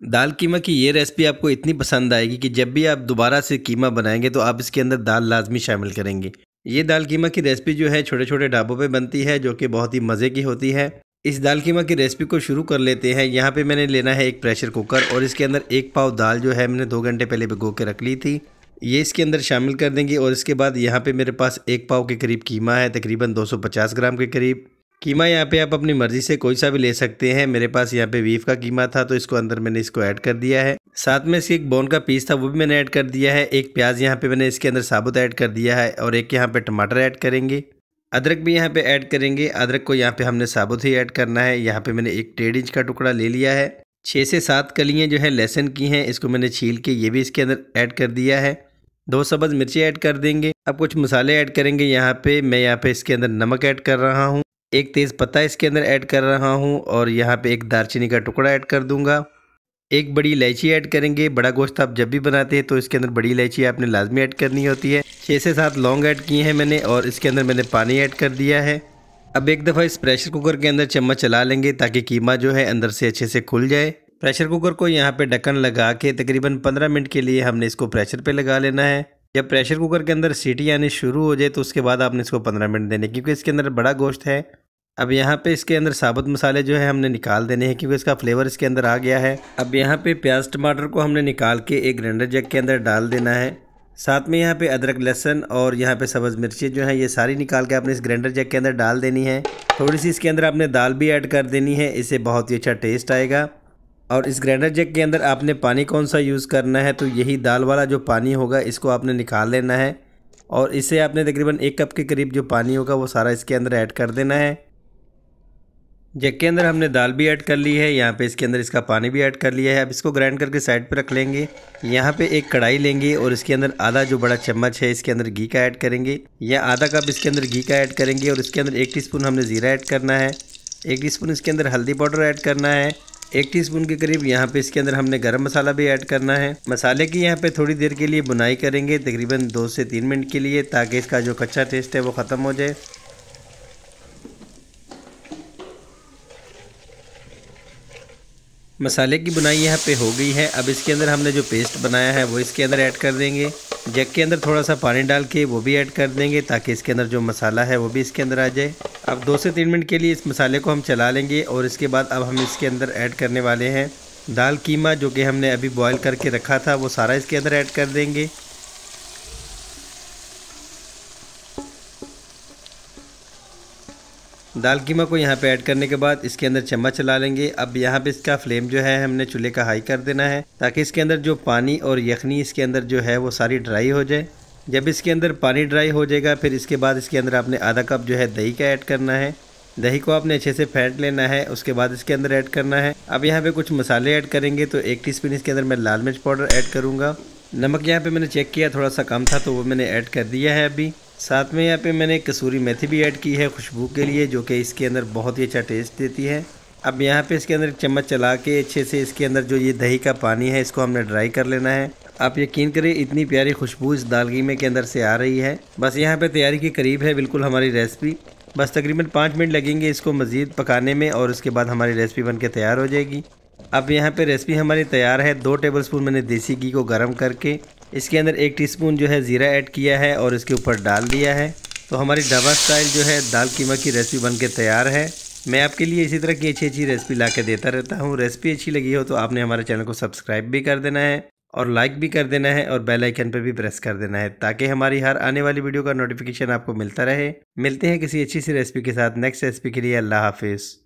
दाल कीमा की ये रेसिपी आपको इतनी पसंद आएगी कि जब भी आप दोबारा से कीमा बनाएंगे तो आप इसके अंदर दाल लाजमी शामिल करेंगे। ये दाल कीमा की रेसिपी जो है छोटे छोटे ढाबों पे बनती है, जो कि बहुत ही मज़े की होती है। इस दाल कीमा की रेसिपी को शुरू कर लेते हैं। यहाँ पे मैंने लेना है एक प्रेशर कुकर और इसके अंदर 1 पाव दाल जो है मैंने 2 घंटे पहले भिगो के रख ली थी, ये इसके अंदर शामिल कर देंगे। और इसके बाद यहाँ पे मेरे पास 1 पाव के करीब कीमा है, तकरीबन 250 ग्राम के करीब। कीमा यहाँ पे आप अपनी मर्ज़ी से कोई सा भी ले सकते हैं। मेरे पास यहाँ पे बीफ का कीमा था तो इसको अंदर मैंने इसको ऐड कर दिया है। साथ में इसके एक बोन का पीस था वो भी मैंने ऐड कर दिया है। एक प्याज यहाँ पे मैंने इसके अंदर साबुत ऐड कर दिया है और एक यहाँ पे टमाटर ऐड करेंगे। अदरक भी यहाँ पे ऐड करेंगे। अदरक को यहाँ पे हमने साबुत ही ऐड करना है। यहाँ पे मैंने एक 1.5 इंच का टुकड़ा ले लिया है। 6 से 7 कलियाँ जो है लहसुन की हैं, इसको मैंने छील के ये भी इसके अंदर ऐड कर दिया है। 2 सब्ज़ मिर्ची ऐड कर देंगे। अब कुछ मसाले ऐड करेंगे। यहाँ पे इसके अंदर नमक ऐड कर रहा हूँ, एक तेज़ पत्ता इसके अंदर ऐड कर रहा हूँ और यहाँ पे एक दालचीनी का टुकड़ा ऐड कर दूंगा। एक बड़ी इलायची ऐड करेंगे। बड़ा गोश्त आप जब भी बनाते हैं तो इसके अंदर बड़ी इलायची आपने लाजमी ऐड करनी होती है। 6 से 7 लौंग ऐड किए हैं मैंने और इसके अंदर मैंने पानी ऐड कर दिया है। अब एक दफ़ा इस प्रेशर कुकर के अंदर चम्मच चला लेंगे ताकि कीमा जो है अंदर से अच्छे से खुल जाए। प्रेशर कुकर को यहाँ पे ढक्कन लगा के तकरीबन 15 मिनट के लिए हमने इसको प्रेशर पे लगा लेना है। जब प्रेशर कुकर के अंदर सीटी आनी शुरू हो जाए तो उसके बाद आपने इसको 15 मिनट देने, क्योंकि इसके अंदर बड़ा गोश्त है। अब यहाँ पे इसके अंदर साबुत मसाले जो है हमने निकाल देने हैं, क्योंकि इसका फ्लेवर इसके अंदर आ गया है। अब यहाँ पे प्याज टमाटर को हमने निकाल के एक ग्राइंडर जग के अंदर डाल देना है। साथ में यहाँ पे अदरक लहसुन और यहाँ पे सब्ज़ मिर्ची जो है ये सारी निकाल के आपने इस ग्राइंडर जग के अंदर डाल देनी है। थोड़ी सी इसके अंदर आपने दाल भी ऐड कर देनी है, इससे बहुत ही अच्छा टेस्ट आएगा। और इस ग्राइंडर जग के अंदर आपने पानी कौन सा यूज़ करना है, तो यही दाल वाला जो पानी होगा इसको आपने निकाल लेना है और इसे आपने तकरीबन 1 कप के करीब जो पानी होगा वो सारा इसके अंदर ऐड कर देना है। जग के अंदर हमने दाल भी ऐड कर ली है, यहाँ पे इसके अंदर इसका पानी भी ऐड कर लिया है। अब इसको ग्राइंड करके साइड पे रख लेंगे। यहाँ पे एक कढ़ाई लेंगे और इसके अंदर आधा जो बड़ा चम्मच है इसके अंदर घी का ऐड करेंगे, या आधा कप इसके अंदर घी का ऐड करेंगे। और इसके अंदर 1 टीस्पून हमने ज़ीरा ऐड करना है, 1 टीस्पून इसके अंदर हल्दी पाउडर ऐड करना है, 1 टीस्पून के करीब यहाँ पे इसके अंदर हमने गरम मसाला भी ऐड करना है। मसाले की यहाँ पे थोड़ी देर के लिए बुनाई करेंगे, तकरीबन 2 से 3 मिनट के लिए, ताकि इसका जो कच्चा टेस्ट है वो ख़त्म हो जाए। मसाले की बुनाई यहाँ पे हो गई है। अब इसके अंदर हमने जो पेस्ट बनाया है वो इसके अंदर ऐड कर देंगे। जग के अंदर थोड़ा सा पानी डाल के वो भी ऐड कर देंगे, ताकि इसके अंदर जो मसाला है वो भी इसके अंदर आ जाए। अब 2 से 3 मिनट के लिए इस मसाले को हम चला लेंगे और इसके बाद अब हम इसके अंदर ऐड करने वाले हैं दाल कीमा, जो कि हमने अभी बॉयल करके रखा था, वो सारा इसके अंदर ऐड कर देंगे। दाल कीमा को यहाँ पे ऐड करने के बाद इसके अंदर चम्मच चला लेंगे। अब यहाँ पे इसका फ्लेम जो है हमने चूल्हे का हाई कर देना है, ताकि इसके अंदर जो पानी और यखनी इसके अंदर जो है वो सारी ड्राई हो जाए। जब इसके अंदर पानी ड्राई हो जाएगा फिर इसके बाद इसके अंदर आपने आधा कप जो है दही का ऐड करना है। दही को आपने अच्छे से फेंट लेना है, उसके बाद इसके अंदर ऐड करना है। अब यहाँ पे कुछ मसाले ऐड करेंगे, तो 1 टीस्पून इसके अंदर मैं लाल मिर्च पाउडर ऐड करूँगा। नमक यहाँ पे मैंने चेक किया थोड़ा सा कम था तो वो मैंने ऐड कर दिया है अभी। साथ में यहाँ पे मैंने कसूरी मेथी भी ऐड की है खुशबू के लिए, जो कि इसके अंदर बहुत ही अच्छा टेस्ट देती है। अब यहाँ पे इसके अंदर चम्मच चला के अच्छे से इसके अंदर जो ये दही का पानी है इसको हमने ड्राई कर लेना है। आप यकीन करें इतनी प्यारी खुशबू इस दाल कीमे के अंदर से आ रही है। बस यहाँ पे तैयारी के करीब है बिल्कुल हमारी रेसिपी। बस तकरीबन 5 मिनट लगेंगे इसको मज़ीद पकाने में और उसके बाद हमारी रेसिपी बन के तैयार हो जाएगी। अब यहाँ पे रेसिपी हमारी तैयार है। 2 टेबलस्पून मैंने देसी घी को गर्म करके इसके अंदर 1 टीस्पून जो है ज़ीरा ऐड किया है और इसके ऊपर डाल दिया है। तो हमारी ढाबा स्टाइल जो है दाल कीमा की रेसिपी बन के तैयार है। मैं आपके लिए इसी तरह की अच्छी रेसिपी ला के देता रहता हूँ। रेसिपी अच्छी लगी हो तो आपने हमारे चैनल को सब्सक्राइब भी कर देना है और लाइक भी कर देना है और बेल आइकन पर भी प्रेस कर देना है, ताकि हमारी हर आने वाली वीडियो का नोटिफिकेशन आपको मिलता रहे। मिलते हैं किसी अच्छी सी रेसिपी के साथ नेक्स्ट रेसिपी के लिए। अल्लाह हाफिज़।